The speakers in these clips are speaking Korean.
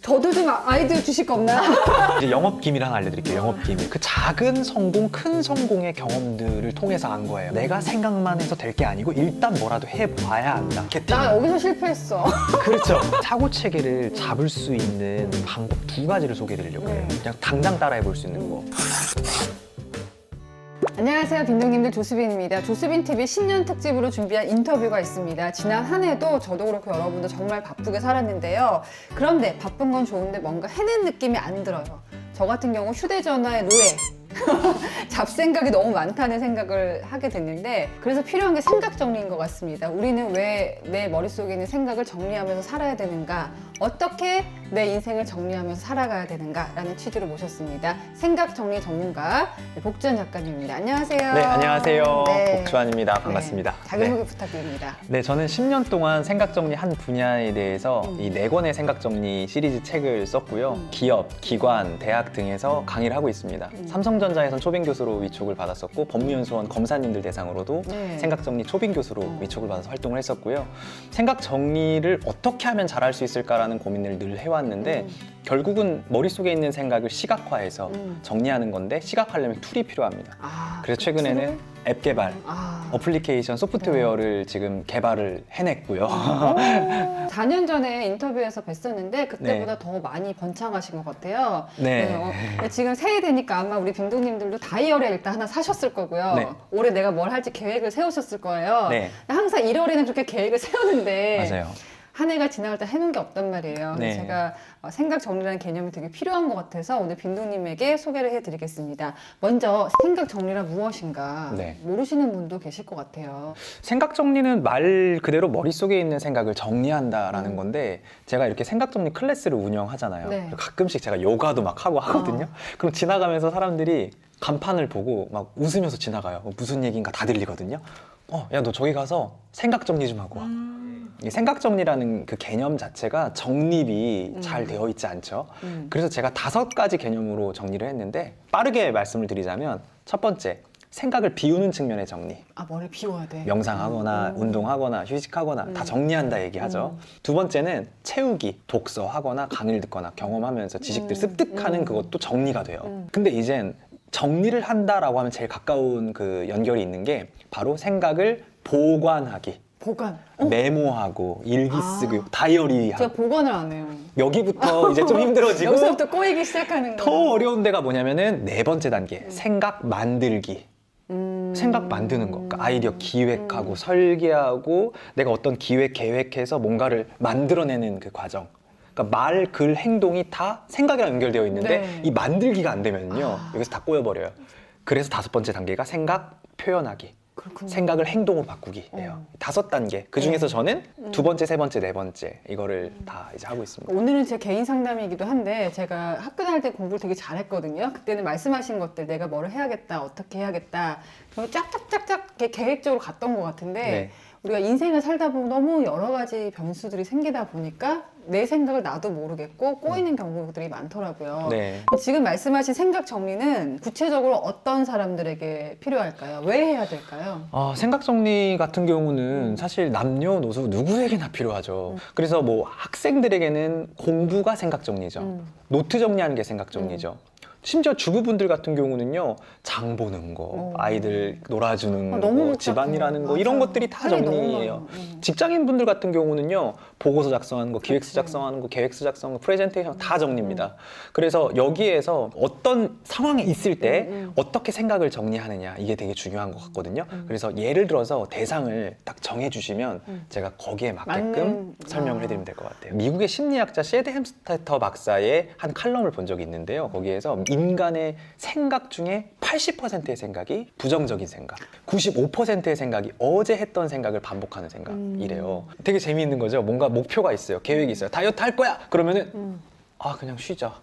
저도 좀 아이디어 주실 거 없나요? 이제 영업 기밀 하나 알려드릴게요. 영업 기밀. 그 작은 성공, 큰 성공의 경험들을 통해서 안 거예요. 내가 생각만 해서 될 게 아니고 일단 뭐라도 해봐야 한다. 나 여기서 실패했어. 그렇죠. 사고 체계를 잡을 수 있는 방법 두 가지를 소개해드리려고 해요. 그냥 당장 따라해볼 수 있는 거. 안녕하세요, 빈둥님들. 조수빈입니다. 조수빈TV 신년 특집으로 준비한 인터뷰가 있습니다. 지난 한 해도 저도 그렇고 여러분도 정말 바쁘게 살았는데요. 그런데 바쁜 건 좋은데 뭔가 해낸 느낌이 안 들어요. 저 같은 경우 휴대전화의 노예, 잡생각이 너무 많다는 생각을 하게 됐는데, 그래서 필요한 게 생각 정리인 것 같습니다. 우리는 왜 내 머릿속에 있는 생각을 정리하면서 살아야 되는가, 어떻게 내 인생을 정리하면서 살아가야 되는가 라는 취지로 모셨습니다. 생각 정리 전문가 복주환 작가님입니다. 안녕하세요. 네, 안녕하세요. 네. 복주환입니다. 반갑습니다. 네, 자기소개 부탁드립니다. 네, 저는 10년 동안 생각정리 한 분야에 대해서 이 4권의 생각정리 시리즈 책을 썼고요. 기업, 기관, 대학 등에서 강의를 하고 있습니다. 삼성전자에선 초빙교수로 위촉을 받았었고, 법무연수원 검사님들 대상으로도 네. 생각정리 초빙교수로 위촉을 받아서 활동을 했었고요. 생각정리를 어떻게 하면 잘할 수 있을까라는 고민을 늘 해왔는데 결국은 머릿속에 있는 생각을 시각화해서 정리하는 건데, 시각화하려면 툴이 필요합니다. 그래서 최근에는 앱 개발, 어플리케이션, 소프트웨어를 지금 개발을 해냈고요. 4년 전에 인터뷰에서 뵀었는데 그때보다 더 많이 번창하신 것 같아요. 네. 지금 새해 되니까 아마 우리 빈둥님들도 다이어리 일단 하나 사셨을 거고요. 네. 올해 내가 뭘 할지 계획을 세우셨을 거예요. 네. 항상 1월에는 그렇게 계획을 세우는데 맞아요. 한 해가 지나갈 때 해놓은 게 없단 말이에요. 네. 제가 생각 정리라는 개념이 되게 필요한 것 같아서 오늘 빈둥님에게 소개를 해드리겠습니다. 먼저 생각 정리란 무엇인가 네. 모르시는 분도 계실 것 같아요. 생각 정리는 말 그대로 머릿속에 있는 생각을 정리한다라는 건데, 제가 이렇게 생각 정리 클래스를 운영하잖아요. 네. 가끔씩 제가 요가도 막 하고 하거든요. 그럼 지나가면서 사람들이 간판을 보고 막 웃으면서 지나가요. 무슨 얘기인가 다 들리거든요. 야, 너 저기 가서 생각 정리 좀 하고 와. 이 생각 정리라는 그 개념 자체가 정립이 잘 되어 있지 않죠. 그래서 제가 5가지 개념으로 정리를 했는데, 빠르게 말씀을 드리자면, 첫 번째, 생각을 비우는 측면의 정리. 머리를 비워야 돼. 명상하거나 운동하거나 휴식하거나 다 정리한다 얘기하죠. 두 번째는 채우기, 독서하거나 강의를 듣거나 경험하면서 지식들 습득하는 그것도 정리가 돼요. 근데 이젠 정리를 한다라고 하면 제일 가까운 그 연결이 있는 게 바로 생각을 보관하기. 보관. 메모하고 일기 쓰고 다이어리 하고. 제가 보관을 안 해요. 여기부터 이제 좀 힘들어지고 여기서부터 꼬이기 시작하는 더 거예요. 어려운 데가 뭐냐면은 4번째 단계, 생각 만들기. 생각 만드는 거. 그러니까 아이디어 기획하고 설계하고 내가 어떤 기획 계획해서 뭔가를 만들어내는 그 과정. 그러니까 말, 글, 행동이 다 생각이랑 연결되어 있는데 네. 이 만들기가 안 되면요 여기서 다 꼬여버려요. 그래서 5번째 단계가 생각 표현하기. 그렇군요. 생각을 행동으로 바꾸기예요. 5단계. 그 중에서 저는 2번째, 3번째, 4번째 이거를 다 이제 하고 있습니다. 오늘은 제 개인 상담이기도 한데, 제가 학교 다닐 때 공부를 되게 잘했거든요. 그때는 말씀하신 것들, 내가 뭐를 해야겠다, 어떻게 해야겠다, 쫙쫙쫙쫙 이렇게 계획적으로 갔던 것 같은데, 네. 우리가 인생을 살다 보면 너무 여러 가지 변수들이 생기다 보니까 내 생각을 나도 모르겠고 꼬이는 경우들이 많더라고요. 네. 지금 말씀하신 생각 정리는 구체적으로 어떤 사람들에게 필요할까요? 왜 해야 될까요? 생각 정리 같은 경우는 사실 남녀노소 누구에게나 필요하죠. 그래서 뭐 학생들에게는 공부가 생각 정리죠. 노트 정리하는 게 생각 정리죠. 심지어 주부분들 같은 경우는요, 장 보는 거, 아이들 놀아주는 너무 거, 복잡해요. 집안일하는 거, 맞아. 이런 것들이 다 할 일이 너무 정리예요. 많아. 직장인분들 같은 경우는요, 보고서 작성하는 거, 기획서 작성하는 거, 계획서 작성하는 거, 프레젠테이션 다 정리입니다. 그래서 여기에서 어떤 상황에 있을 때 어떻게 생각을 정리하느냐, 이게 되게 중요한 것 같거든요. 그래서 예를 들어서 대상을 딱 정해주시면 제가 거기에 맞게끔 맞는- 설명을 해드리면 될 것 같아요. 미국의 심리학자 셰드 햄스테터 박사의 한 칼럼을 본 적이 있는데요. 거기에서 인간의 생각 중에 80%의 생각이 부정적인 생각, 95%의 생각이 어제 했던 생각을 반복하는 생각이래요. 되게 재미있는 거죠. 뭔가 목표가 있어요. 계획이 있어요. 다이어트 할 거야! 그러면은 그냥 쉬자.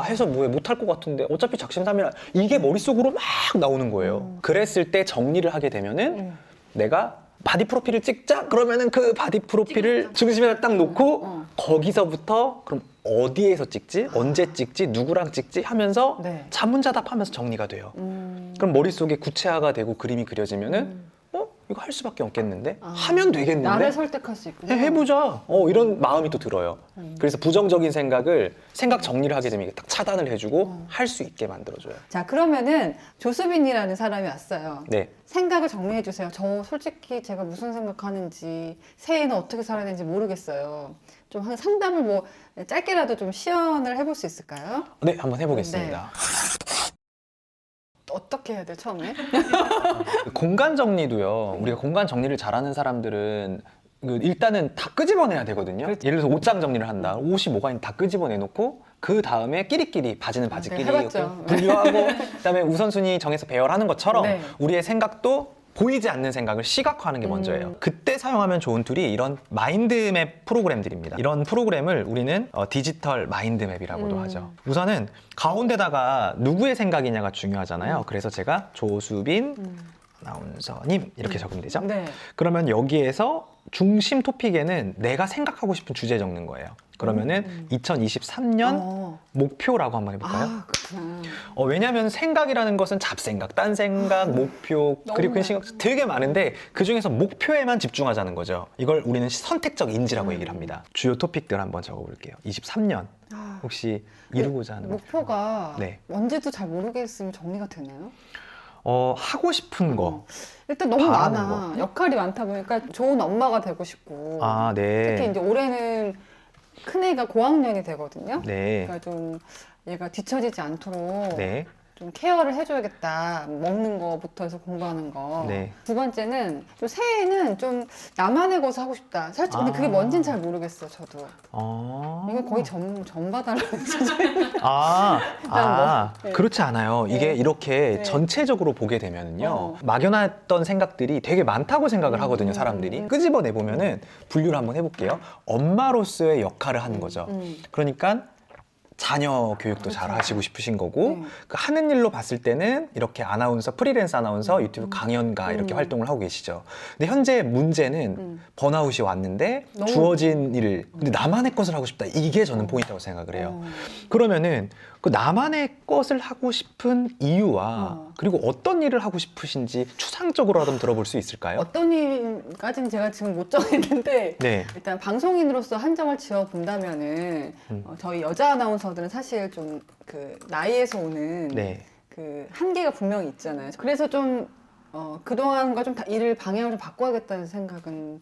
해서 뭐해, 못할 것 같은데 어차피 작심삼일. 이게 머릿속으로 막 나오는 거예요. 그랬을 때 정리를 하게 되면은 내가 바디 프로필을 찍자? 그러면은 그 바디 프로필을 중심에 딱 놓고 거기서부터 그럼 어디에서 찍지? 언제 찍지? 누구랑 찍지? 하면서 네. 자문자답하면서 정리가 돼요. 그럼 머릿속에 구체화가 되고 그림이 그려지면은 이거 할 수밖에 없겠는데? 하면 되겠는데? 나를 설득할 수 있고. 해보자. 이런 마음이 또 들어요. 그래서 부정적인 생각 정리를 하게 되면 이게 딱 차단을 해주고 할 수 있게 만들어줘요. 자, 그러면은 조수빈이라는 사람이 왔어요. 네. 생각을 정리해 주세요. 저 솔직히 제가 무슨 생각하는지 새해는 어떻게 살아야 되는지 모르겠어요. 좀 한 상담을 뭐 짧게라도 좀 시연을 해볼 수 있을까요? 네, 한번 해보겠습니다. 어떻게 해야 돼 처음에? 공간 정리도요. 우리가 공간 정리를 잘하는 사람들은 일단은 다 끄집어내야 되거든요. 그렇죠. 예를 들어서 옷장 정리를 한다. 옷이 뭐가 있는지 다 끄집어내놓고 그 다음에 끼리끼리 바지는 바지끼리 해봤죠. 분류하고 그다음에 우선순위 정해서 배열하는 것처럼 네. 우리의 생각도 보이지 않는 생각을 시각화하는 게 먼저예요. 그때 사용하면 좋은 툴이 이런 마인드맵 프로그램들입니다. 이런 프로그램을 우리는 디지털 마인드맵이라고도 하죠. 우선은 가운데다가 누구의 생각이냐가 중요하잖아요. 그래서 제가 조수빈 아나운서님 이렇게 적으면 되죠. 네. 그러면 여기에서 중심 토픽에는 내가 생각하고 싶은 주제 적는 거예요. 그러면은 2023년 목표라고 한번 해볼까요? 아, 그렇구나. 왜냐하면 생각이라는 것은 잡생각, 딴 생각, 목표, 그리고 그 생각 되게 많은데 그 중에서 목표에만 집중하자는 거죠. 이걸 우리는 선택적 인지라고 얘기를 합니다. 주요 토픽들 한번 적어볼게요. 23년 혹시 이루고자 하는 목표가 네. 뭔지도 잘 모르겠으면 정리가 되나요? 하고 싶은 거. 일단 너무 바라는 많아. 역할이 많다 보니까 좋은 엄마가 되고 싶고. 아, 네. 특히 이제 올해는 큰애가 고학년이 되거든요. 네. 그러니까 좀 얘가 뒤처지지 않도록 네. 좀 케어를 해줘야겠다. 먹는 거부터 해서 공부하는 거. 네. 두 번째는 좀 새해에는 좀 나만의 것을 하고 싶다. 살짝 근데 그게 뭔지는 잘 모르겠어요. 저도. 이거 거의 전봐달라는 수준. 네. 그렇지 않아요. 이게 네. 이렇게 네. 전체적으로 보게 되면은요, 막연했던 생각들이 되게 많다고 생각을 하거든요, 사람들이. 끄집어내 보면은 분류를 한번 해볼게요. 엄마로서의 역할을 하는 거죠. 그러니까 자녀 교육도 잘 하시고 싶으신 거고, 그 하는 일로 봤을 때는 이렇게 아나운서, 프리랜서 아나운서, 유튜브 강연가 이렇게 활동을 하고 계시죠. 근데 현재 문제는 번아웃이 왔는데 주어진 일을, 근데 나만의 것을 하고 싶다. 이게 저는 포인트라고 생각을 해요. 그러면은 그 나만의 것을 하고 싶은 이유와 그리고 어떤 일을 하고 싶으신지 추상적으로 좀 들어볼 수 있을까요? 어떤 일까지는 제가 지금 못 정했는데 네. 일단 방송인으로서 한정을 지어 본다면은 저희 여자 아나운서들은 사실 좀 그 나이에서 오는 네. 그 한계가 분명히 있잖아요. 그래서 좀 그동안과 좀 일을 방향을 좀 바꿔야겠다는 생각은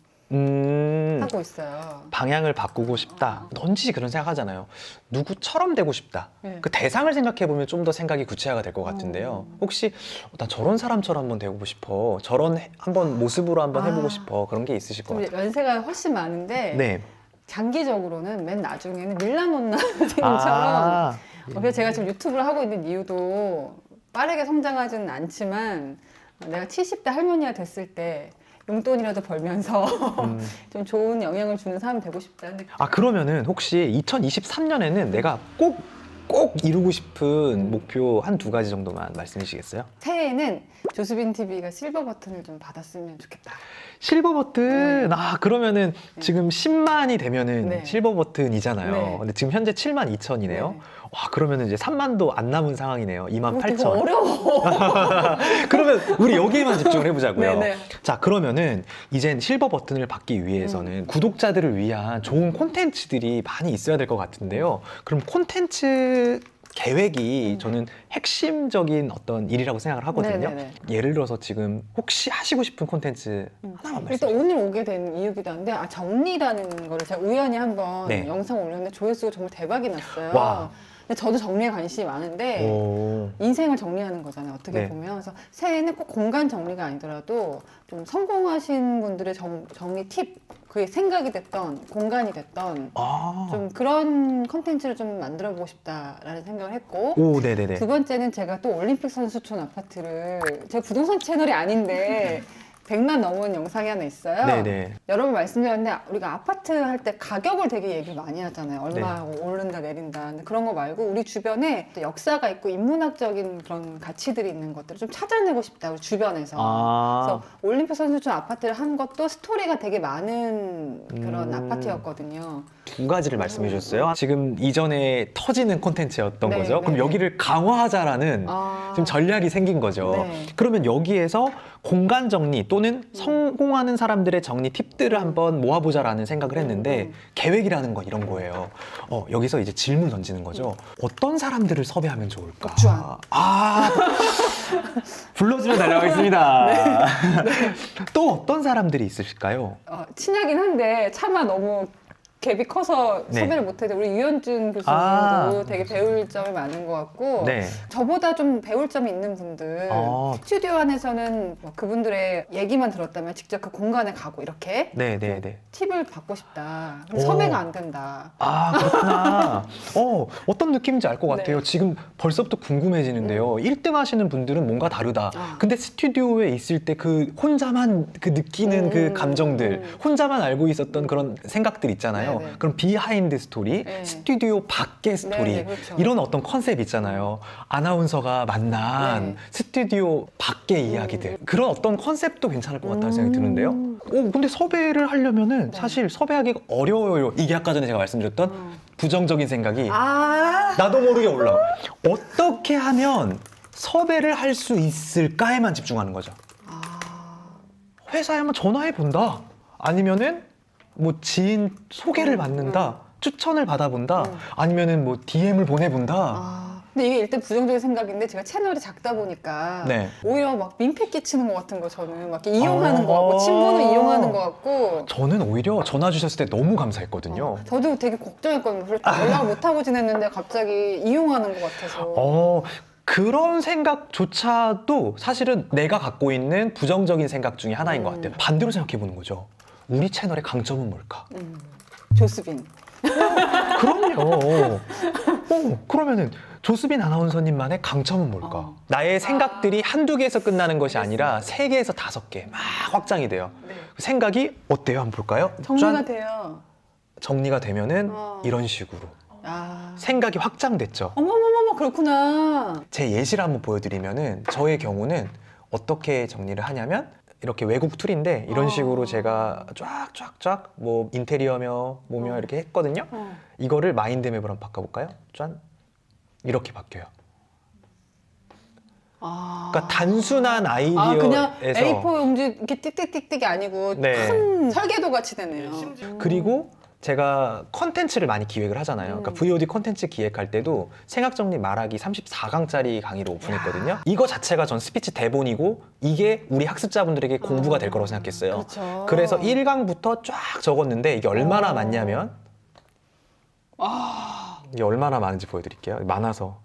하고 있어요. 방향을 바꾸고 싶다. 넌지 그런 생각하잖아요. 누구처럼 되고 싶다. 네. 그 대상을 생각해 보면 좀 더 생각이 구체화가 될 것 같은데요. 혹시 나 저런 사람처럼 한번 되고 싶어. 저런 한번 모습으로 한번 해보고 싶어. 그런 게 있으실 것 좀 같아요. 연세가 훨씬 많은데 네. 장기적으로는 맨 나중에는 밀라노나 선생님처럼 그래서 제가 지금 유튜브를 하고 있는 이유도 빠르게 성장하지는 않지만 내가 70대 할머니가 됐을 때 용돈이라도 벌면서 좀 좋은 영향을 주는 사람이 되고 싶다. 근데 그러면은 혹시 2023년에는 내가 꼭 이루고 싶은 목표 한 두 가지 정도만 말씀해 주시겠어요? 새해에는 조수빈 TV가 실버 버튼을 좀 받았으면 좋겠다. 실버 버튼. 그러면은 지금 10만이 되면은 네. 실버 버튼이잖아요. 네. 근데 지금 현재 7만 2천이네요. 네. 와, 그러면은 이제 3만도 안 남은 상황이네요. 2만 되게 8천. 어려워. 그러면 우리 여기에만 집중을 해보자고요. 네네. 자, 그러면은 이젠 실버 버튼을 받기 위해서는 구독자들을 위한 좋은 콘텐츠들이 많이 있어야 될 것 같은데요. 그럼 콘텐츠 계획이 저는 핵심적인 어떤 일이라고 생각을 하거든요. 네네네. 예를 들어서 지금 혹시 하시고 싶은 콘텐츠 하나만 말씀해 일단 주세요. 오늘 오게 된 이유기도 한데 정리라는 거를 제가 우연히 한번 네. 영상 올렸는데 조회수가 정말 대박이 났어요. 와. 근데 저도 정리에 관심이 많은데 오. 인생을 정리하는 거잖아요. 어떻게 네. 보면. 그래서 새해에는 꼭 공간 정리가 아니더라도 좀 성공하신 분들의 정리 팁, 그게 생각이 됐던 공간이 됐던 좀 그런 컨텐츠를 좀 만들어 보고 싶다라는 생각을 했고 오, 네네네. 두 번째는 제가 또 올림픽 선수촌 아파트를 제가 부동산 채널이 아닌데 100만 넘은 영상이 하나 있어요. 네네. 여러 번 말씀드렸는데 우리가 아파트 할 때 가격을 되게 얘기를 많이 하잖아요. 얼마 오른다 내린다. 근데 그런 거 말고 우리 주변에 또 역사가 있고 인문학적인 그런 가치들이 있는 것들을 좀 찾아내고 싶다. 우리 주변에서. 그래서 올림픽 선수촌 아파트를 한 것도 스토리가 되게 많은 그런 아파트였거든요. 두 가지를 말씀해 주셨어요. 지금 이전에 터지는 콘텐츠였던 네, 거죠. 그럼 네. 여기를 강화하자라는 지금 전략이 생긴 거죠. 네. 그러면 여기에서 공간 정리 또는 또는 성공하는 사람들의 정리 팁들을 한번 모아보자라는 생각을 했는데 계획이라는 건 이런 거예요. 여기서 이제 질문 던지는 거죠. 어떤 사람들을 섭외하면 좋을까? 박주환. 불러주면 달려가겠습니다. 또 어떤 사람들이 있으실까요? 친하긴 한데 차마 너무 갭이 커서 네. 섭외를 못해도 우리 유현준 교수님도 아. 되게 배울 점이 많은 것 같고 네. 저보다 좀 배울 점이 있는 분들 스튜디오 안에서는 뭐 그분들의 얘기만 들었다면 직접 그 공간에 가고 이렇게 네네네. 팁을 받고 싶다. 그럼 오. 섭외가 안 된다. 그렇구나. 어떤 느낌인지 알 것 같아요. 네. 지금 벌써부터 궁금해지는데요. 1등 하시는 분들은 뭔가 다르다. 아. 근데 스튜디오에 있을 때 그 혼자만 그 느끼는 그 감정들, 혼자만 알고 있었던 그런 생각들 있잖아요. 네네. 그럼 비하인드 스토리, 네. 스튜디오 밖의 스토리, 네네, 그렇죠. 이런 어떤 컨셉 있잖아요. 아나운서가 만난 네. 스튜디오 밖의 이야기들. 그런 어떤 컨셉도 괜찮을 것 같다는 생각이 드는데요. 근데 섭외를 하려면은 네. 사실 섭외하기가 어려워요. 이게 아까 전에 제가 말씀드렸던 부정적인 생각이 나도 모르게 올라와. 어떻게 하면 섭외를 할 수 있을까에만 집중하는 거죠. 회사에 한번 전화해 본다. 아니면은 뭐 지인 소개를 받는다. 추천을 받아본다. 아니면은 뭐 DM을 보내본다. 근데 이게 일단 부정적인 생각인데 제가 채널이 작다 보니까 네. 오히려 막 민폐 끼치는 것 같은 거 저는 막 이렇게 이용하는 거 같고 친분을 이용하는 것 같고 저는 오히려 전화 주셨을 때 너무 감사했거든요. 저도 되게 걱정했거든요. 그래서 연락을 못 하고 지냈는데 갑자기 이용하는 것 같아서. 그런 생각조차도 사실은 내가 갖고 있는 부정적인 생각 중에 하나인 것 같아요. 반대로 생각해 보는 거죠. 우리 채널의 강점은 뭘까? 조수빈. 그럼요. 그러면은 조수빈 아나운서님만의 강점은 뭘까? 나의 생각들이 한두 개에서 끝나는 것이 아니라 세 개에서 다섯 개 막 확장이 돼요. 네. 생각이 어때요? 한번 볼까요? 정리가 짠. 돼요. 정리가 되면은 이런 식으로 생각이 확장됐죠. 어머머머머 그렇구나. 제 예시를 한번 보여드리면은 저의 경우는 어떻게 정리를 하냐면 이렇게 외국 툴인데 이런 식으로 제가 쫙쫙쫙 뭐 인테리어며 뭐며 이렇게 했거든요. 이거를 마인드맵으로 한번 바꿔볼까요? 짠. 이렇게 바뀌어요. 그러니까 단순한 아이디어에서 그냥 A4 용지 이렇게 띡띡띡띡이 아니고 네. 큰 설계도 같이 되네요. 그리고 제가 컨텐츠를 많이 기획을 하잖아요. 그러니까 VOD 컨텐츠 기획할 때도 생각정리 말하기 34강짜리 강의를 오픈했거든요. 이거 자체가 전 스피치 대본이고 이게 우리 학습자분들에게 공부가 될 거라고 생각했어요. 그렇죠. 그래서 1강부터 쫙 적었는데 이게 얼마나 많냐면 이게 얼마나 많은지 보여드릴게요. 많아서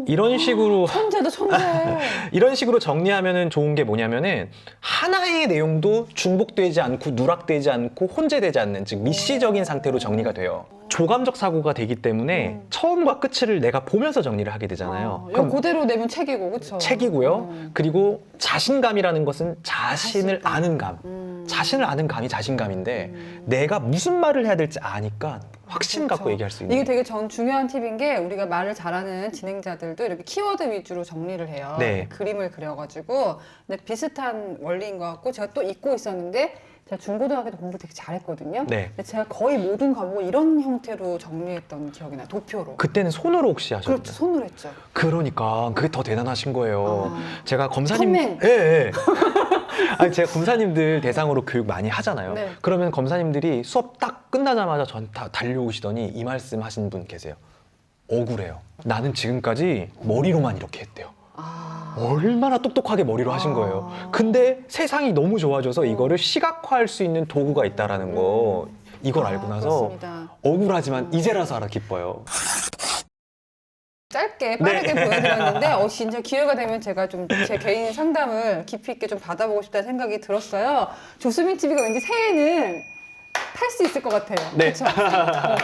이런 식으로 천재도 천재. 이런 식으로 정리하면은 좋은 게 뭐냐면은 하나의 내용도 중복되지 않고 누락되지 않고 혼재되지 않는 즉 미시적인 상태로 정리가 돼요. 조감적 사고가 되기 때문에 처음과 끝을 내가 보면서 정리를 하게 되잖아요. 이거 그대로 내면 책이고 그렇죠. 책이고요. 그리고 자신감이라는 것은 자신을 아는 감. 자신을 아는 감이 자신감인데 내가 무슨 말을 해야 될지 아니까 확신 갖고 얘기할 수 있는. 이게 되게 전 중요한 팁인 게 우리가 말을 잘하는 진행자들도 이렇게 키워드 위주로 정리를 해요. 네. 그림을 그려가지고 근데 비슷한 원리인 것 같고 제가 또 잊고 있었는데 제가 중고등학교 때 공부 되게 잘했거든요. 네. 근데 제가 거의 모든 과목을 이런 형태로 정리했던 기억이 나요. 도표로. 그때는 손으로 혹시 하셨나요? 그렇죠. 손으로 했죠. 그러니까 그게 더 대단하신 거예요. 제가 검사님, 선맹. 예. 아니 제가 검사님들 대상으로 교육 많이 하잖아요. 네. 그러면 검사님들이 수업 딱 끝나자마자 전 다 달려오시더니 이 말씀 하신 분 계세요. 억울해요. 나는 지금까지 머리로만 이렇게 했대요. 얼마나 똑똑하게 머리로 하신 거예요. 근데 세상이 너무 좋아져서 이거를 시각화할 수 있는 도구가 있다라는 거 이걸 알고 나서 그렇습니다. 억울하지만 이제라서 알아 기뻐요. 짧게 빠르게 보여드렸는데 진짜 기회가 되면 제가 좀 제 개인 상담을 깊이 있게 좀 받아보고 싶다는 생각이 들었어요. 조수빈 TV가 왠지 새해에는 탈 수 있을 것 같아요. 네. 그쵸?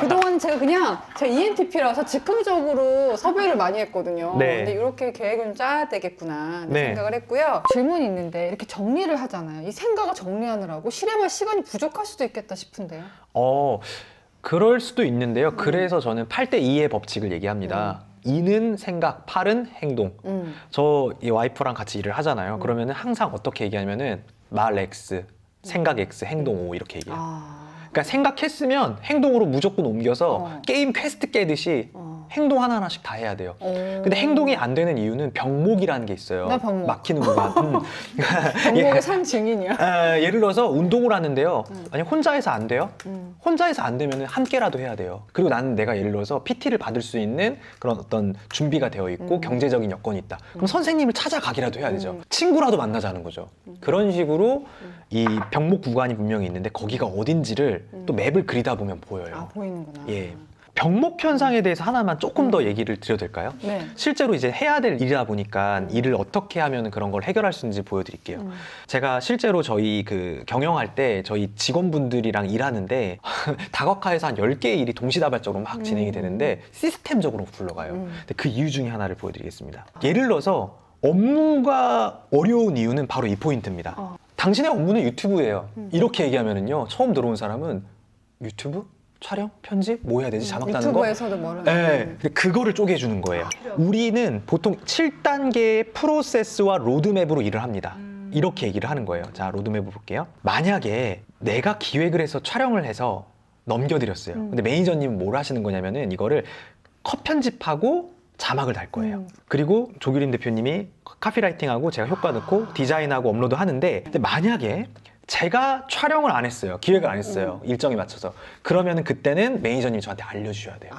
그동안 제가 그냥 제가 ENTP라서 즉흥적으로 섭외를 많이 했거든요. 네. 근데 이렇게 계획을 좀 짜야 되겠구나 네. 생각을 했고요. 질문이 있는데 이렇게 정리를 하잖아요. 이 생각을 정리하느라고 실행할 시간이 부족할 수도 있겠다 싶은데요. 그럴 수도 있는데요. 그래서 저는 8대2의 법칙을 얘기합니다. 2는 생각, 8은 행동. 저 이 와이프랑 같이 일을 하잖아요. 그러면은 항상 어떻게 얘기하면은 말 X, 생각 X, 행동 O 이렇게 얘기해요. 그러니까 생각했으면 행동으로 무조건 옮겨서 게임 퀘스트 깨듯이 행동 하나하나씩 다 해야 돼요. 근데 행동이 안 되는 이유는 병목이라는 게 있어요. 나 병목. 막히는 구간. 병목의 산 증인이야. 예를 들어서 운동을 하는데요. 만약 혼자 해서 안 돼요? 혼자 해서 안 되면 함께라도 해야 돼요. 그리고 나는 내가 예를 들어서 PT를 받을 수 있는 그런 어떤 준비가 되어 있고 경제적인 여건이 있다. 그럼 선생님을 찾아가기라도 해야 되죠. 친구라도 만나자는 거죠. 그런 식으로 이 병목 구간이 분명히 있는데 거기가 어딘지를 또 맵을 그리다 보면 보여요. 아, 보이는구나. 예. 병목 현상에 대해서 하나만 조금 더 얘기를 드려도 될까요? 네. 실제로 이제 해야 될 일이다 보니까 일을 어떻게 하면 그런 걸 해결할 수 있는지 보여드릴게요. 제가 실제로 저희 그 경영할 때 저희 직원분들이랑 일하는데 다각화에서 한 10개의 일이 동시다발적으로 막 진행이 되는데 시스템적으로 굴러가요. 근데 그 이유 중에 하나를 보여드리겠습니다. 예를 들어서 업무가 어려운 이유는 바로 이 포인트입니다. 당신의 업무는 유튜브예요. 이렇게 얘기하면은요, 처음 들어온 사람은 유튜브? 촬영? 편집? 뭐 해야 되지? 자막 따는 거? 유튜브에서도 뭐를 네, 근데 그거를 쪼개주는 거예요. 우리는 보통 7단계의 프로세스와 로드맵으로 일을 합니다. 이렇게 얘기를 하는 거예요. 자, 로드맵을 볼게요. 만약에 내가 기획을 해서 촬영을 해서 넘겨드렸어요. 근데 매니저님은 뭘 하시는 거냐면은 이거를 컷 편집하고 자막을 달 거예요. 그리고 조규림 대표님이 카피라이팅하고 제가 효과 넣고 디자인하고 업로드 하는데, 근데 만약에 제가 촬영을 안 했어요. 기획을 안 했어요. 일정에 맞춰서. 그러면은 그때는 매니저님이 저한테 알려주셔야 돼요.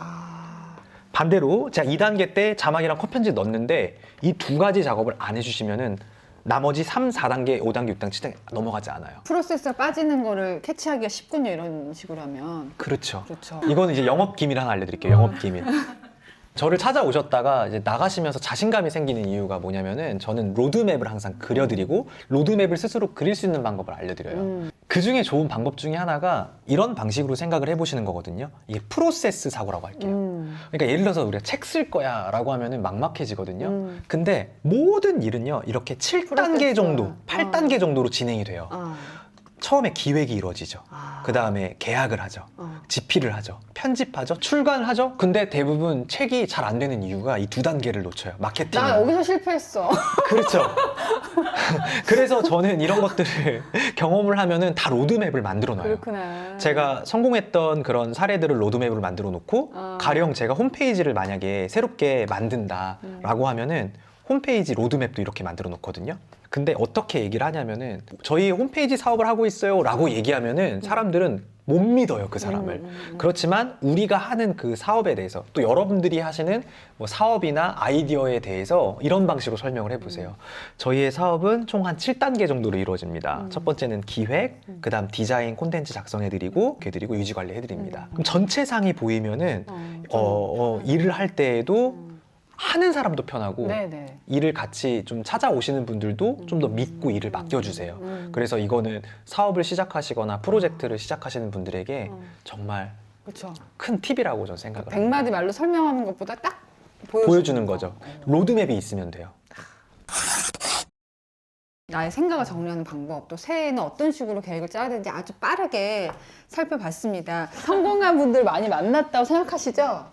반대로 제가 2단계 때 자막이랑 컷 편집 넣었는데 이 두 가지 작업을 안 해주시면은 나머지 3, 4단계, 5단계, 6단계, 7단계 넘어가지 않아요. 프로세스가 빠지는 거를 캐치하기가 쉽군요. 이런 식으로 하면. 그렇죠. 그렇죠. 이거는 이제 영업 기밀 하나 알려드릴게요. 영업 기밀. 저를 찾아오셨다가 이제 나가시면서 자신감이 생기는 이유가 뭐냐면은 저는 로드맵을 항상 그려드리고 로드맵을 스스로 그릴 수 있는 방법을 알려드려요. 그 중에 좋은 방법 중에 하나가 이런 방식으로 생각을 해보시는 거거든요. 이게 프로세스 사고라고 할게요. 그러니까 예를 들어서 우리가 책 쓸 거야 라고 하면은 막막해지거든요. 근데 모든 일은요, 이렇게 7단계 프로세스. 정도, 8단계 정도로 진행이 돼요. 처음에 기획이 이루어지죠. 그 다음에 계약을 하죠. 집필을 하죠. 편집하죠. 출간을 하죠. 근데 대부분 책이 잘 안 되는 이유가 이 2단계를 놓쳐요. 마케팅. 나 여기서 실패했어. 그렇죠. 그래서 저는 이런 것들을 경험을 하면은 다 로드맵을 만들어 놔요. 그렇구나. 제가 성공했던 그런 사례들을 로드맵으로 만들어 놓고 가령 제가 홈페이지를 만약에 새롭게 만든다라고 하면은 홈페이지 로드맵도 이렇게 만들어 놓거든요. 근데 어떻게 얘기를 하냐면은 저희 홈페이지 사업을 하고 있어요 라고 얘기하면은 사람들은 못 믿어요, 그 사람을. 그렇지만 우리가 하는 그 사업에 대해서 또 여러분들이 하시는 뭐 사업이나 아이디어에 대해서 이런 방식으로 설명을 해보세요. 저희의 사업은 총 한 7단계 정도로 이루어집니다. 첫 번째는 기획, 그 다음 디자인 콘텐츠 작성해드리고 유지 관리해드립니다. 그럼 전체 상이 보이면은 일을 할 때에도 하는 사람도 편하고 네네. 일을 같이 좀 찾아오시는 분들도 좀 더 믿고 일을 맡겨주세요. 그래서 이거는 사업을 시작하시거나 프로젝트를 시작하시는 분들에게 정말 그렇죠. 큰 팁이라고 저는 생각을 합니다. 100마디 말로 설명하는 것보다 딱 보여주는 거죠. 로드맵이 있으면 돼요. 나의 생각을 정리하는 방법, 또 새해에는 어떤 식으로 계획을 짜야 되는지 아주 빠르게 살펴봤습니다. 성공한 분들 많이 만났다고 생각하시죠?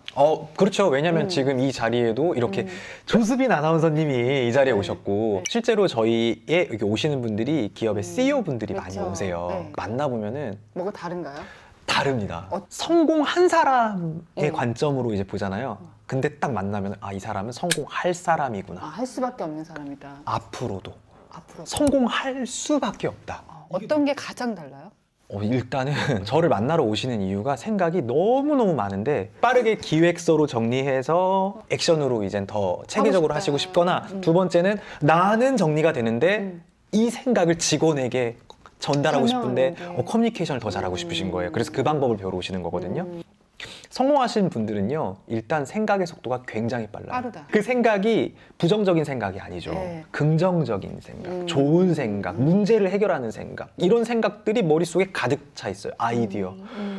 그렇죠. 왜냐면 지금 이 자리에도 이렇게 조수빈 아나운서님이 이 자리에 오셨고 실제로 저희에 여기 오시는 분들이 기업의 CEO 분들이 많이 그렇죠. 오세요. 네. 만나보면은 뭐가 다른가요? 다릅니다. 성공한 사람의 음. 관점으로 이제 보잖아요. 근데 딱 만나면 이 사람은 성공할 사람이구나. 할 수밖에 없는 사람이다. 앞으로도 앞으로. 성공할 수밖에 없다. 어떤 게 가장 달라요? 일단은 저를 만나러 오시는 이유가 생각이 너무너무 많은데 빠르게 기획서로 정리해서 액션으로 이젠 더 체계적으로 싶다. 하시고 싶거나 두 번째는 나는 정리가 되는데 이 생각을 직원에게 전달하고 싶은데 설명하는 게. 커뮤니케이션을 더 잘하고 싶으신 거예요. 그래서 그 방법을 배우러 오시는 거거든요. 성공하신 분들은요, 일단 생각의 속도가 굉장히 빨라요. 빠르다. 그 생각이 부정적인 생각이 아니죠. 네. 긍정적인 생각, 좋은 생각, 문제를 해결하는 생각, 이런 생각들이 머릿속에 가득 차 있어요. 아이디어.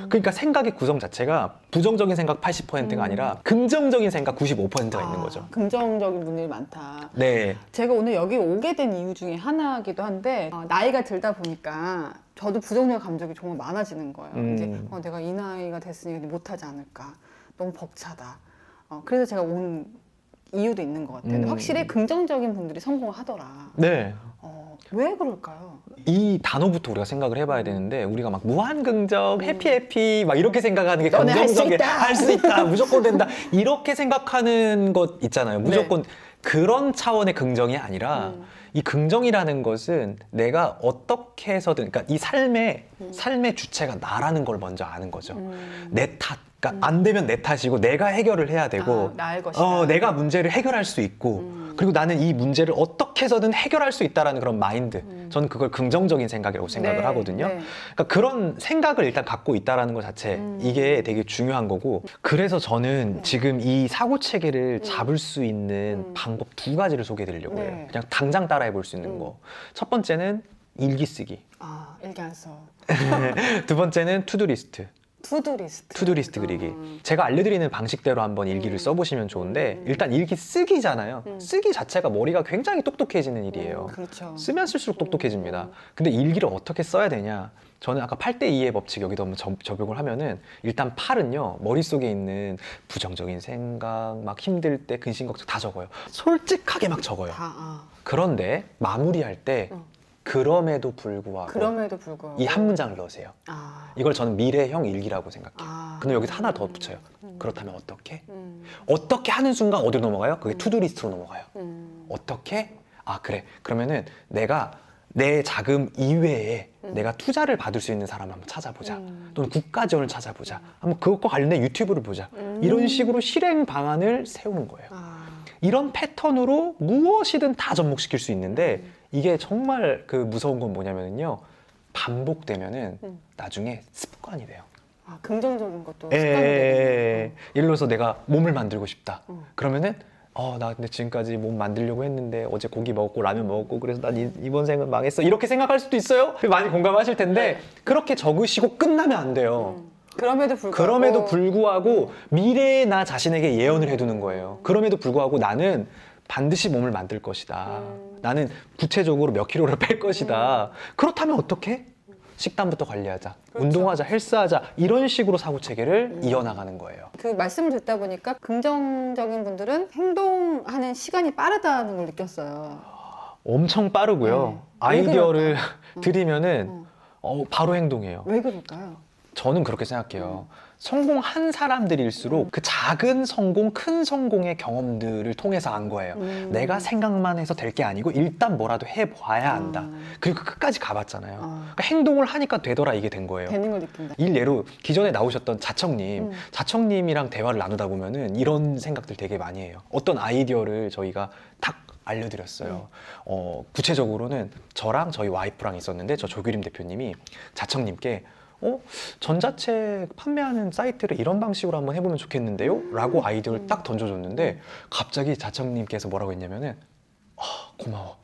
그러니까 생각의 구성 자체가 부정적인 생각 80%가 아니라 긍정적인 생각 95%가 있는 거죠. 긍정적인 분들이 많다. 네. 제가 오늘 여기 오게 된 이유 중에 하나이기도 한데 나이가 들다 보니까 저도 부정적 감정이 정말 많아지는 거예요. 이제 내가 이 나이가 됐으니 못하지 않을까. 너무 벅차다. 그래서 제가 온 이유도 있는 것 같아요. 근데 확실히 긍정적인 분들이 성공을 하더라. 네. 왜 그럴까요? 이 단어부터 우리가 생각을 해봐야 되는데 우리가 막 무한 긍정, 해피 막 이렇게 생각하는 게 너네 할수 긍정적이야. 있다. 할 수 있다. 무조건 된다. 이렇게 생각하는 것 있잖아요. 무조건 그런 차원의 긍정이 아니라 이 긍정이라는 것은 내가 어떻게 해서든 그러니까 이 삶의 주체가 나라는 걸 먼저 아는 거죠. 내 탓. 그러니까 안 되면 내 탓이고 내가 해결을 해야 되고 나의 것이다. 내가 문제를 해결할 수 있고 그리고 나는 이 문제를 어떻게 해서든 해결할 수 있다라는 그런 마인드. 저는 그걸 긍정적인 생각이라고 생각을 네, 하거든요. 네. 그러니까 그런 생각을 일단 갖고 있다라는 것 자체 이게 되게 중요한 거고 그래서 저는 지금 이 사고 체계를 잡을 수 있는 방법 두 가지를 소개해 드리려고 해요. 네. 그냥 당장 따라해 볼 수 있는 거. 첫 번째는 일기 쓰기. 일기 안 써. 두 번째는 투두리스트. 투두리스트 그리기. 제가 알려드리는 방식대로 한번 일기를 써보시면 좋은데 일단 일기 쓰기잖아요. 쓰기 자체가 머리가 굉장히 똑똑해지는 일이에요. 그렇죠. 쓰면 쓸수록 똑똑해집니다. 근데 일기를 어떻게 써야 되냐? 저는 아까 8대2의 법칙 여기도 한번 적용을 하면은 일단 8은요 머릿속에 있는 부정적인 생각 막 힘들 때 근심 걱정 다 적어요. 솔직하게 막 적어요. 그런데 마무리할 때 그럼에도 불구하고 이 한 문장을 넣으세요. 이걸 저는 미래형 일기라고 생각해요. 근데 여기서 하나 더 붙여요. 그렇다면 어떻게? 어떻게 하는 순간 어디로 넘어가요? 그게 투두리스트로 넘어가요. 어떻게? 그래. 그러면은 내가 내 자금 이외에 내가 투자를 받을 수 있는 사람을 한번 찾아보자. 또는 국가 지원을 찾아보자. 한번 그것과 관련된 유튜브를 보자. 이런 식으로 실행 방안을 세우는 거예요. 이런 패턴으로 무엇이든 다 접목시킬 수 있는데 이게 정말 그 무서운 건 뭐냐면요. 반복되면은 나중에 습관이 돼요. 긍정적인 것도 습관이 되는 예를 들어서 내가 몸을 만들고 싶다. 그러면은 나 근데 지금까지 몸 만들려고 했는데 어제 고기 먹었고 라면 먹었고 그래서 난 이번 생은 망했어. 이렇게 생각할 수도 있어요. 많이 공감하실 텐데 그렇게 적으시고 끝나면 안 돼요. 그럼에도 불구하고 미래의 나 자신에게 예언을 해두는 거예요. 그럼에도 불구하고 나는 반드시 몸을 만들 것이다. 나는 구체적으로 몇 킬로를 뺄 것이다. 그렇다면 어떻게? 식단부터 관리하자. 그렇죠. 운동하자. 헬스하자. 이런 식으로 사고 체계를 이어나가는 거예요. 그 말씀을 듣다 보니까 긍정적인 분들은 행동하는 시간이 빠르다는 걸 느꼈어요. 엄청 빠르고요. 아이디어를 드리면은 바로 행동해요. 왜 그럴까요? 저는 그렇게 생각해요. 성공한 사람들일수록 그 작은 성공, 큰 성공의 경험들을 통해서 안 거예요. 내가 생각만 해서 될 게 아니고 일단 뭐라도 해봐야 한다. 그리고 끝까지 가봤잖아요. 그러니까 행동을 하니까 되더라 이게 된 거예요. 되는 걸 느낀다. 일례로 기존에 나오셨던 자청님, 자청님이랑 대화를 나누다 보면은 이런 생각들 되게 많이 해요. 어떤 아이디어를 저희가 탁 알려드렸어요. 구체적으로는 저랑 저희 와이프랑 있었는데 저 조규림 대표님이 자청님께 전자책 판매하는 사이트를 이런 방식으로 한번 해보면 좋겠는데요? 라고 아이디어를 딱 던져줬는데 갑자기 자청님께서 뭐라고 했냐면은 고마워.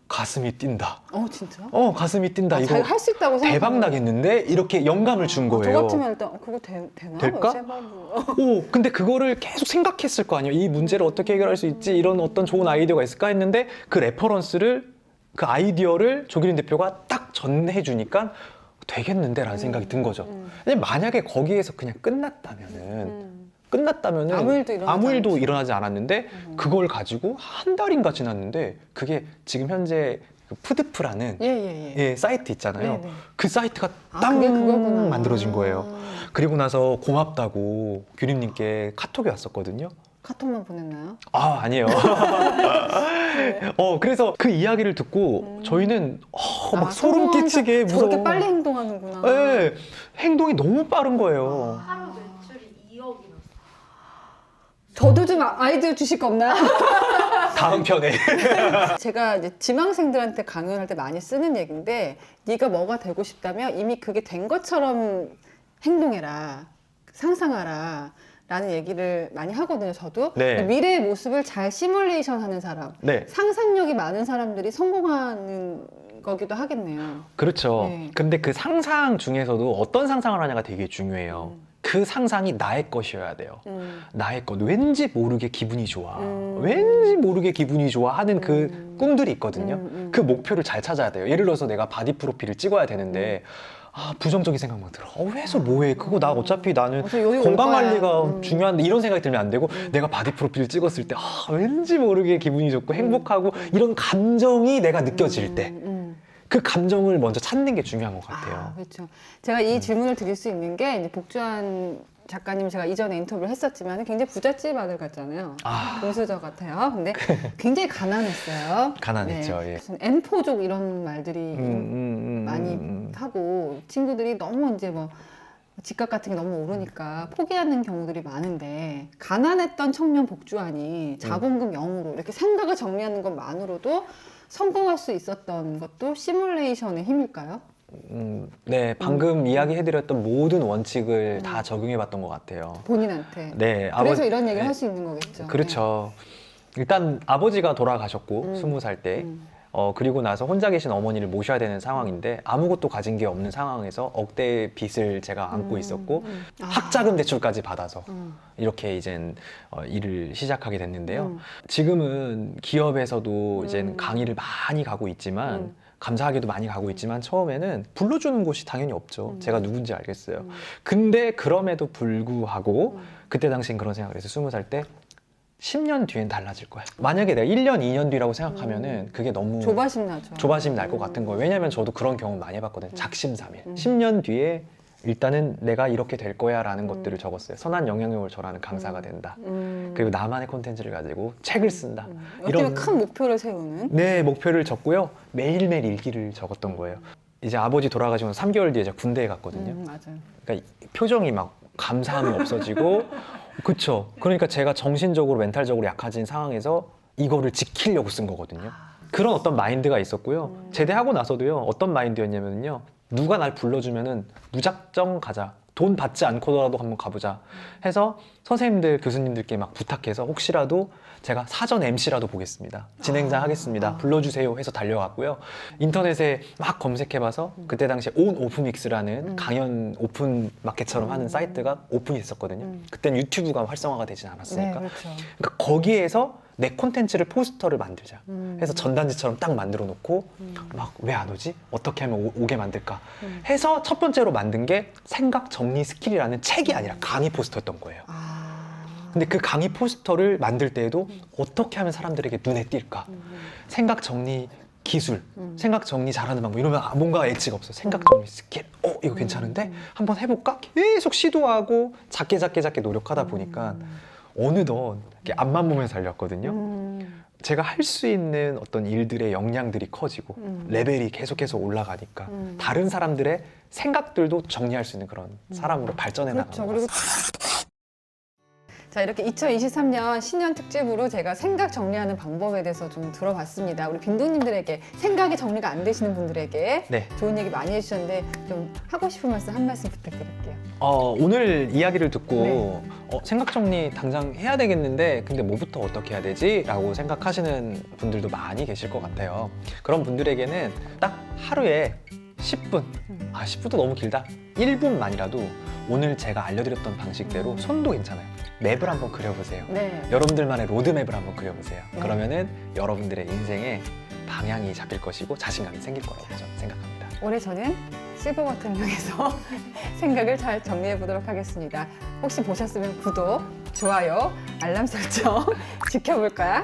가슴이 뛴다. 진짜? 가슴이 뛴다. 이거 자기가 할 수 있다고 생각. 대박 나겠는데? 이렇게 영감을 준 거예요. 저 같으면 일단 그거 되나? 될까? 근데 그거를 계속 생각했을 거 아니에요. 이 문제를 어떻게 해결할 수 있지? 이런 어떤 좋은 아이디어가 있을까 했는데 그 레퍼런스를 그 아이디어를 조기린 대표가 딱 전해주니까 되겠는데 라는 생각이 든 거죠. 근데 만약에 거기에서 그냥 끝났다면은 아무 일도 일어나지 않았는데 그걸 가지고 한 달인가 지났는데 그게 지금 현재 그 푸드프라는 사이트 있잖아요. 네네. 그 사이트가 그게 그거구나. 만들어진 거예요. 그리고 나서 고맙다고 규림님께 카톡이 왔었거든요. 카톡만 보냈나요? 아니에요. 그래서 그 이야기를 듣고 저희는 막 소름 끼치게 무서워. 저렇게 빨리 행동하는구나. 네, 행동이 너무 빠른 거예요. 하루 매출이 2억이나. 저도 좀 아이디어 주실 거 없나요? 다음 편에. 제가 이제 지망생들한테 강연할 때 많이 쓰는 얘기인데 네가 뭐가 되고 싶다면 이미 그게 된 것처럼 행동해라. 상상하라. 라는 얘기를 많이 하거든요, 저도. 네. 미래의 모습을 잘 시뮬레이션 하는 사람, 네. 상상력이 많은 사람들이 성공하는 거기도 하겠네요. 그렇죠. 네. 근데 그 상상 중에서도 어떤 상상을 하냐가 되게 중요해요. 그 상상이 나의 것이어야 돼요. 나의 것. 왠지 모르게 기분이 좋아. 왠지 모르게 기분이 좋아 하는 그 꿈들이 있거든요. 그 목표를 잘 찾아야 돼요. 예를 들어서 내가 바디 프로필을 찍어야 되는데 부정적인 생각만 들어. 왜 해서 뭐해? 그거 나 어차피 나는 건강 관리가 중요한데 이런 생각이 들면 안 되고 내가 바디 프로필을 찍었을 때 왠지 모르게 기분이 좋고 행복하고 이런 감정이 내가 느껴질 때 그 감정을 먼저 찾는 게 중요한 것 같아요. 그렇죠. 제가 이 질문을 드릴 수 있는 게 이제 복주한 작가님 제가 이전에 인터뷰를 했었지만 굉장히 부잣집 아들 같잖아요. 금수저 같아요. 근데 굉장히 가난했어요. 가난했죠. 네. 예. 무슨 N포족 이런 말들이 많이 하고 친구들이 너무 이제 뭐 집값 같은 게 너무 오르니까 포기하는 경우들이 많은데 가난했던 청년 복주한이 자본금 0으로 이렇게 생각을 정리하는 것만으로도 성공할 수 있었던 것도 시뮬레이션의 힘일까요? 네, 방금 이야기해드렸던 모든 원칙을 다 적용해봤던 것 같아요. 본인한테. 네, 그래서 이런 얘기를 할 수 있는 거겠죠. 그렇죠. 일단 아버지가 돌아가셨고 20살 때 그리고 나서 혼자 계신 어머니를 모셔야 되는 상황인데 아무것도 가진 게 없는 상황에서 억대의 빚을 제가 안고 있었고 학자금 대출까지 받아서 이렇게 이젠 일을 시작하게 됐는데요. 지금은 기업에서도 이젠 강의를 많이 가고 있지만 감사하게도 많이 가고 있지만 처음에는 불러주는 곳이 당연히 없죠. 제가 누군지 알겠어요. 근데 그럼에도 불구하고 그때 당시엔 그런 생각을 했어요. 20살 때 10년 뒤엔 달라질 거야. 만약에 내가 1년, 2년 뒤라고 생각하면은 그게 너무 조바심 나죠. 조바심 날 것 같은 거예요. 왜냐면 저도 그런 경험 많이 해봤거든요. 작심삼일. 10년 뒤에 일단은 내가 이렇게 될 거야 라는 것들을 적었어요. 선한 영향력을 절하는 강사가 된다. 그리고 나만의 콘텐츠를 가지고 책을 쓴다. 이런 큰 목표를 세우는. 네, 목표를 적고요. 매일매일 일기를 적었던 거예요. 이제 아버지 돌아가시고 3개월 뒤에 제가 군대에 갔거든요. 맞아요. 그러니까 표정이 막 감사함이 없어지고 그쵸. 그러니까 제가 정신적으로 멘탈적으로 약해진 상황에서 이거를 지키려고 쓴 거거든요. 그런 어떤 마인드가 있었고요. 제대하고 나서도요. 어떤 마인드였냐면요. 누가 날 불러주면은 무작정 가자. 돈 받지 않고라도 한번 가보자 해서 선생님들, 교수님들께 막 부탁해서 혹시라도 제가 사전 MC라도 보겠습니다. 진행자 하겠습니다. 불러주세요 해서 달려갔고요. 인터넷에 막 검색해봐서 그때 당시에 온 오프믹스라는 강연 오픈 마켓처럼 하는 사이트가 오픈이 됐었거든요. 그때는 유튜브가 활성화가 되진 않았으니까. 네, 그렇죠. 그러니까 거기에서 내 콘텐츠를 포스터를 만들자 해서 전단지처럼 딱 만들어 놓고 막 왜 안 오지? 어떻게 하면 오게 만들까? 해서 첫 번째로 만든 게 생각 정리 스킬이라는 책이 아니라 강의 포스터였던 거예요. 근데 그 강의 포스터를 만들 때에도 어떻게 하면 사람들에게 눈에 띌까? 생각 정리 기술, 생각 정리 잘하는 방법 이러면 뭔가 엣지가 없어. 생각 정리 스킬, 이거 괜찮은데? 한번 해볼까? 계속 시도하고 작게 노력하다 보니까 어느덧 이렇게 앞만 보면 살렸거든요. 제가 할 수 있는 어떤 일들의 역량들이 커지고 레벨이 계속해서 올라가니까 다른 사람들의 생각들도 정리할 수 있는 그런 사람으로 발전해 나가는 그렇죠. 것 그리고 같습니다. 자, 이렇게 2023년 신년 특집으로 제가 생각 정리하는 방법에 대해서 좀 들어봤습니다. 우리 빈둥님들에게 생각이 정리가 안 되시는 분들에게 네. 좋은 얘기 많이 해주셨는데 좀 하고 싶은 말씀 한 말씀 부탁드릴게요. 오늘 이야기를 듣고 생각 정리 당장 해야 되겠는데 근데 뭐부터 어떻게 해야 되지? 라고 생각하시는 분들도 많이 계실 것 같아요. 그런 분들에게는 딱 하루에 10분, 10분도 너무 길다. 1분만이라도 오늘 제가 알려드렸던 방식대로 손도 괜찮아요. 맵을 한번 그려보세요. 네. 여러분들만의 로드맵을 한번 그려보세요. 네. 그러면은 여러분들의 인생에 방향이 잡힐 것이고 자신감이 생길 거라고 저는 생각합니다. 올해 저는 실버 버튼을 향해서 생각을 잘 정리해 보도록 하겠습니다. 혹시 보셨으면 구독, 좋아요, 알람 설정 지켜볼 거야.